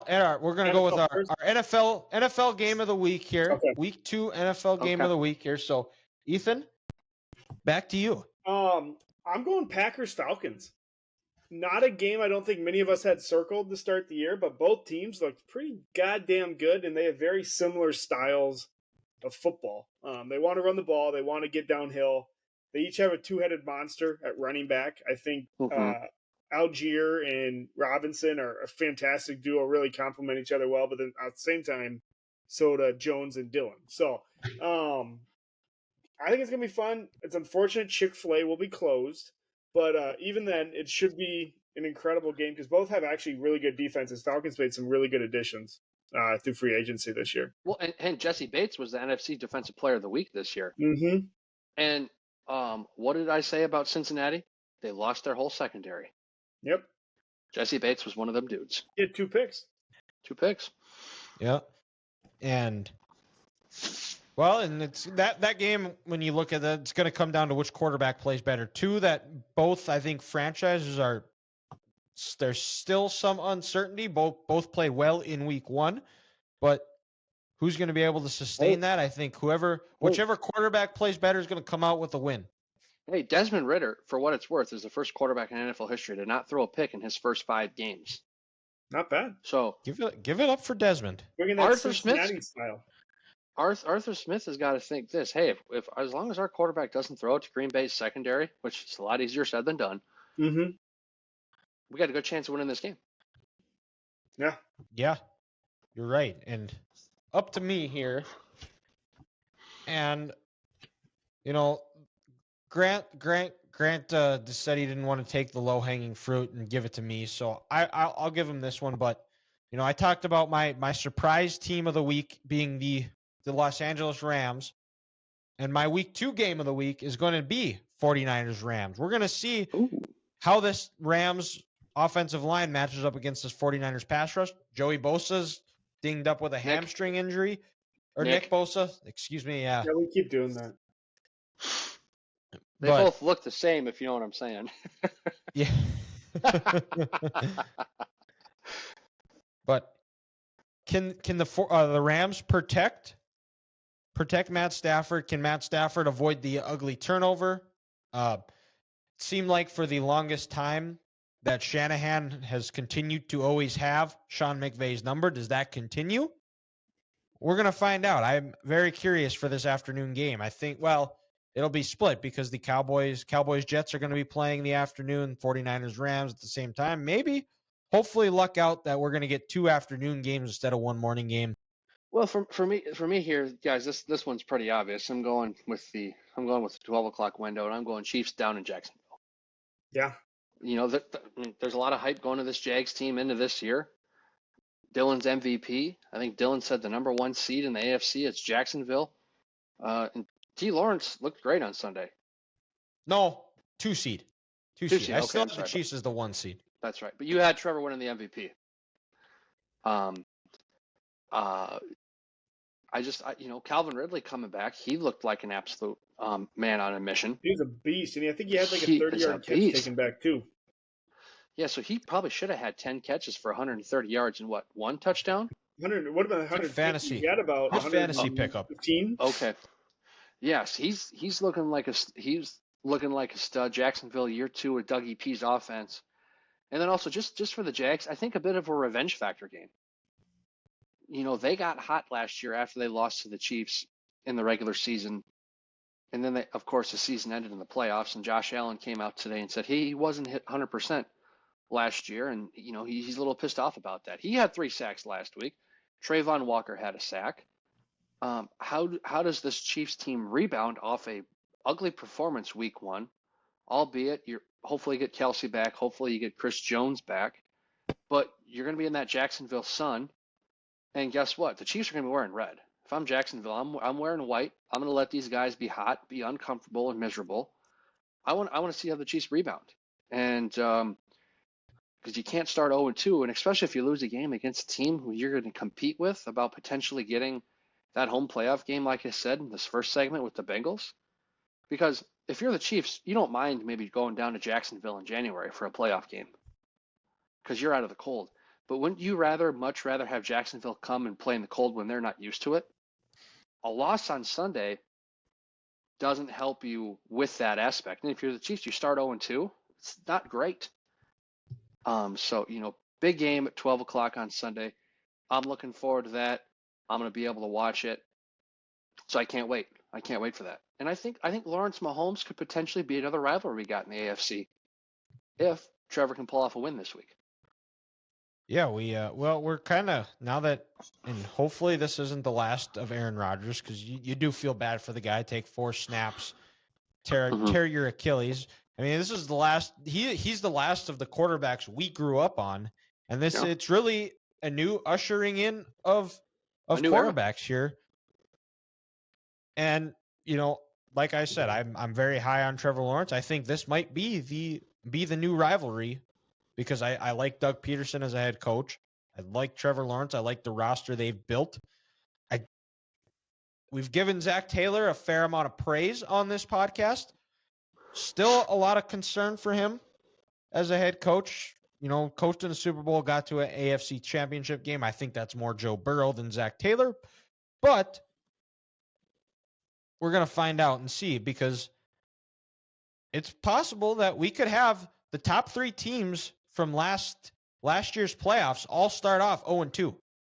We're going to go with NFL our first? NFL game of the week here. Okay. Week 2 NFL game of the week here. So, Ethan, back to you. I'm going Packers-Falcons. Not a game I don't think many of us had circled to start the year, but both teams looked pretty goddamn good, and they have very similar styles of football. They want to run the ball. They want to get downhill. They each have a two-headed monster at running back. I think Algier and Robinson are a fantastic duo, really complement each other well, but then at the same time, so do Jones and Dillon. So I think it's going to be fun. It's unfortunate Chick-fil-A will be closed, but even then, it should be an incredible game because both have actually really good defenses. Falcons made some really good additions through free agency this year. Well, and Jesse Bates was the NFC Defensive Player of the Week this year. Mm-hmm. And what did I say about Cincinnati? They lost their whole secondary. Yep. Jesse Bates was one of them dudes. He had 2 picks. 2 picks. Yeah. And well, and it's that game, when you look at it, it's going to come down to which quarterback plays better. Two that both, I think, franchises are, there's still some uncertainty. Both played well in week 1, but who's going to be able to sustain that? I think whichever quarterback plays better is going to come out with a win. Hey, Desmond Ridder, for what it's worth, is the first quarterback in NFL history to not throw a pick in his first 5 games. Not bad. So give it up for Desmond. Bringing that Arthur Cincinnati Smith style. Arthur Smith has got to think this. Hey, if as long as our quarterback doesn't throw it to Green Bay's secondary, which is a lot easier said than done, we got a good chance of winning this game. Yeah. Yeah, you're right. And up to me here. And Grant said he didn't want to take the low-hanging fruit and give it to me, so I'll give him this one. But I talked about my surprise team of the week being the Los Angeles Rams, and my week 2 game of the week is going to be 49ers Rams. We're going to see how this Rams offensive line matches up against this 49ers pass rush. Joey Bosa's dinged up with a hamstring injury, or Nick Bosa, excuse me. Yeah, we keep doing that. They both look the same, if you know what I'm saying. Yeah. But can the Rams protect Matt Stafford? Can Matt Stafford avoid the ugly turnover? It seemed like for the longest time that Shanahan has continued to always have Sean McVay's number. Does that continue? We're going to find out. I'm very curious for this afternoon game. I think, it'll be split because the Cowboys Jets are going to be playing in the afternoon, 49ers Rams at the same time. Maybe, hopefully, luck out that we're going to get 2 afternoon games instead of 1 morning game. Well, for me here, guys, this one's pretty obvious. I'm going with the 12 o'clock window, and I'm going Chiefs down in Jacksonville. Yeah. There's a lot of hype going to this Jags team into this year. Dylan's MVP. I think Dylan said the number 1 seed in the AFC. It's Jacksonville. And T. Lawrence looked great on Sunday. No, 2 seed. 2 seed. I still have the right. Chiefs as the 1 seed. That's right. But you had Trevor winning the MVP. Calvin Ridley coming back. He looked like an absolute man on a mission. He was a beast, and I think he had like a 30-yard catch taken back too. Yeah, so he probably should have had 10 catches for 130 yards and 1 touchdown? 100. What about 100 fantasy? He had about his fantasy pickup. 15. Okay. Yes, he's looking like a stud. Jacksonville year 2 with Dougie P's offense, and then also just for the Jags, I think a bit of a revenge factor game. They got hot last year after they lost to the Chiefs in the regular season, and then of course the season ended in the playoffs. And Josh Allen came out today and said he wasn't hit 100% last year, and he's a little pissed off about that. He had 3 sacks last week. Trayvon Walker had a sack. How does this Chiefs team rebound off a ugly performance week 1, albeit you hopefully get Kelsey back, hopefully you get Chris Jones back, but you're going to be in that Jacksonville sun, and guess what? The Chiefs are going to be wearing red. If I'm Jacksonville, I'm wearing white. I'm going to let these guys be hot, be uncomfortable and miserable. I want to see how the Chiefs rebound, and because you can't start 0-2, and especially if you lose a game against a team who you're going to compete with about potentially getting that home playoff game, like I said in this first segment with the Bengals. Because if you're the Chiefs, you don't mind maybe going down to Jacksonville in January for a playoff game because you're out of the cold. But wouldn't you much rather have Jacksonville come and play in the cold when they're not used to it? A loss on Sunday doesn't help you with that aspect. And if you're the Chiefs, you start 0-2. It's not great. So, big game at 12 o'clock on Sunday. I'm looking forward to that. I'm going to be able to watch it. So I can't wait. I can't wait for that. And I think Lawrence Mahomes could potentially be another rivalry we got in the AFC if Trevor can pull off a win this week. Yeah, we're kind of, now that, and hopefully this isn't the last of Aaron Rodgers, because you do feel bad for the guy. Take 4 snaps, tear your Achilles. I mean, this is the last. He's the last of the quarterbacks we grew up on, and it's really a new ushering in of quarterbacks here. And like I said, I'm very high on Trevor Lawrence. I think this might be the new rivalry, because I like Doug Peterson as a head coach. I like Trevor Lawrence. I like the roster they've built. We've given Zach Taylor a fair amount of praise on this podcast. Still a lot of concern for him as a head coach. Coached in the Super Bowl, got to an AFC Championship game. I think that's more Joe Burrow than Zach Taylor. But we're going to find out and see, because it's possible that we could have the top 3 teams from last year's playoffs all start off 0-2.